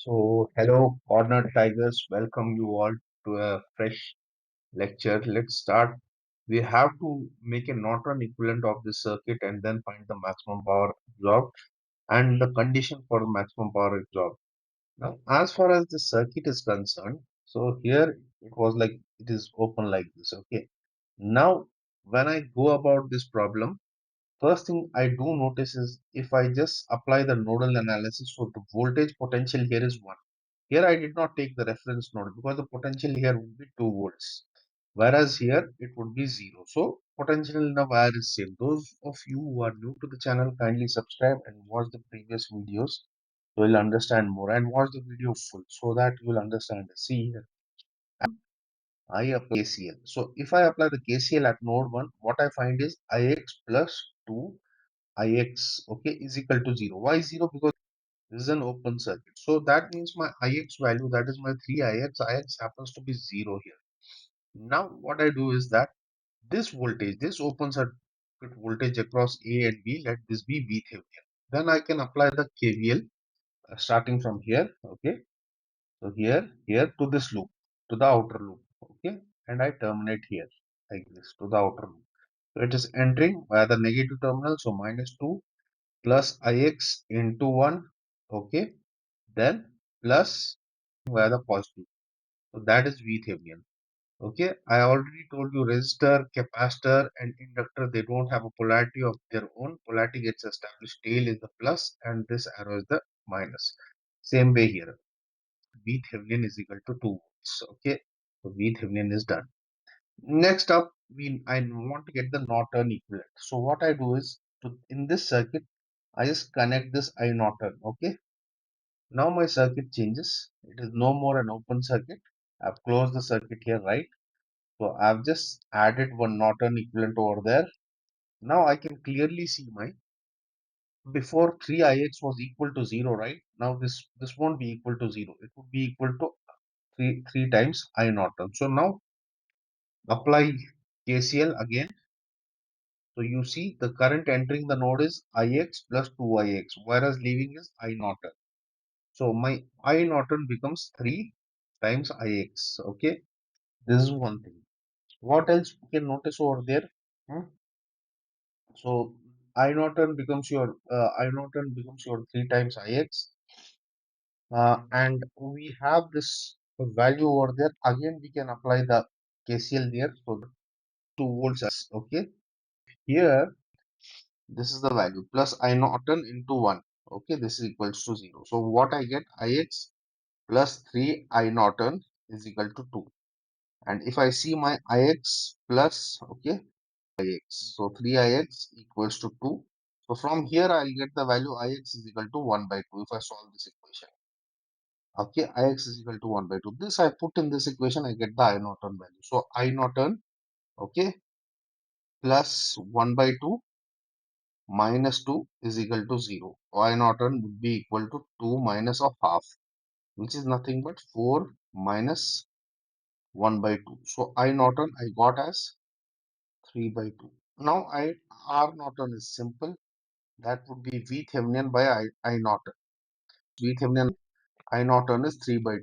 Hello, corner tigers. Welcome you all to a fresh lecture. Let's start. We have to make a Norton equivalent of this circuit and then find the maximum power absorbed and the condition for the maximum power absorbed. Now, as far as the circuit is concerned, so here it was like it is open like this. Okay. Now, when I go about this problem, first thing I do notice is if I just apply the nodal analysis, so the voltage potential here is 1. Here I did not take the reference node because the potential here would be 2 volts, whereas here it would be 0. So potential in a wire is same. Those of you who are new to the channel, kindly subscribe and watch the previous videos. So you'll understand more and watch the video full so that you will understand. See here, I apply KCL. So if I apply the KCL at node 1, what I find is Ix plus 2 Ix, okay, is equal to 0. Why 0? Because this is an open circuit. So that means my Ix value, that is my 3 Ix happens to be 0 here. Now what I do is that this voltage, this open circuit voltage across A and B, let this be VThevenin. Then I can apply the KVL starting from here, okay. So here to this loop, to the outer loop, okay. And I terminate here like this to the outer loop. So it is entering via the negative terminal, so minus 2 plus Ix into 1, okay. Then plus via the positive. So that is VThevenin. Okay, I already told you resistor, capacitor, and inductor, they don't have a polarity of their own. Polarity gets established. Tail is the plus, and this arrow is the minus. Same way here. VThevenin is equal to 2 volts. Okay, so VThevenin is done. Next up, I want to get the Norton equivalent. So what I do is in this circuit, I just connect this I Norton. Okay, now my circuit changes. It is no more an open circuit. I've closed the circuit here, right? So I've just added one Norton equivalent over there. Now I can clearly see my before 3Ix was equal to 0, right? Now this won't be equal to 0. It would be equal to 3 times I Norton. So now apply KCL again. So you see the current entering the node is Ix plus 2Ix, whereas leaving is I Norton. So my I Norton becomes 3 times Ix. Okay, this is one thing. What else you can notice over there? Hmm? So I Norton becomes your 3 times Ix, and we have this value over there. Again, we can apply the KCL there. So the 2 volts. Okay, here this is the value plus I Norton into 1. Okay, this is equals to 0. So what I get, Ix plus 3 I Norton is equal to 2. And if I see my Ix plus, okay, Ix. So 3Ix equals to 2. So from here I'll get the value Ix is equal to 1 by 2 if I solve this equation. Okay, Ix is equal to 1 by 2. This I put in this equation, I get the I Norton value. So I Norton, okay, plus 1 by 2 minus 2 is equal to 0. I Norton would be equal to 2 minus of half, which is nothing but 4 minus 1 by 2. So I Norton I got as 3 by 2. Now R Norton is simple. That would be VThevenin by I Norton. VThevenin I Norton is 3 by 2.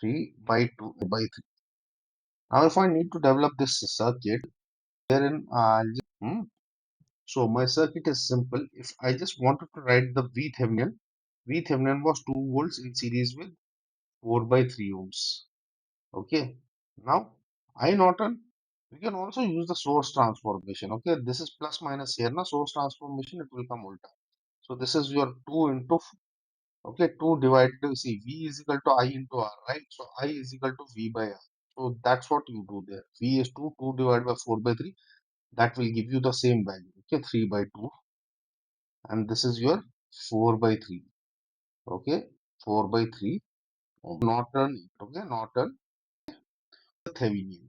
3 by 2 by 3. Now if I need to develop this circuit, wherein so my circuit is simple. If I just wanted to write the VThevenin was 2 volts in series with 4 by 3 ohms. Okay. Now I Norton, we can also use the source transformation. Okay, this is plus minus here. Now source transformation, it will come ulta. So this is your 2 into, okay, 2 divided, see, V is equal to I into R, right? So I is equal to V by R. So that's what you do there. V is 2, 2 divided by 4 by 3. That will give you the same value. Okay, 3 by 2. And this is your 4 by 3. Okay, 4 by 3. Norton, okay, Norton, Thevenin.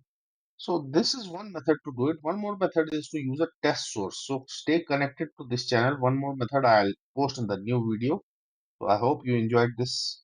So this is one method to do it. One more method is to use a test source. So stay connected to this channel. One more method I'll post in the new video. So I hope you enjoyed this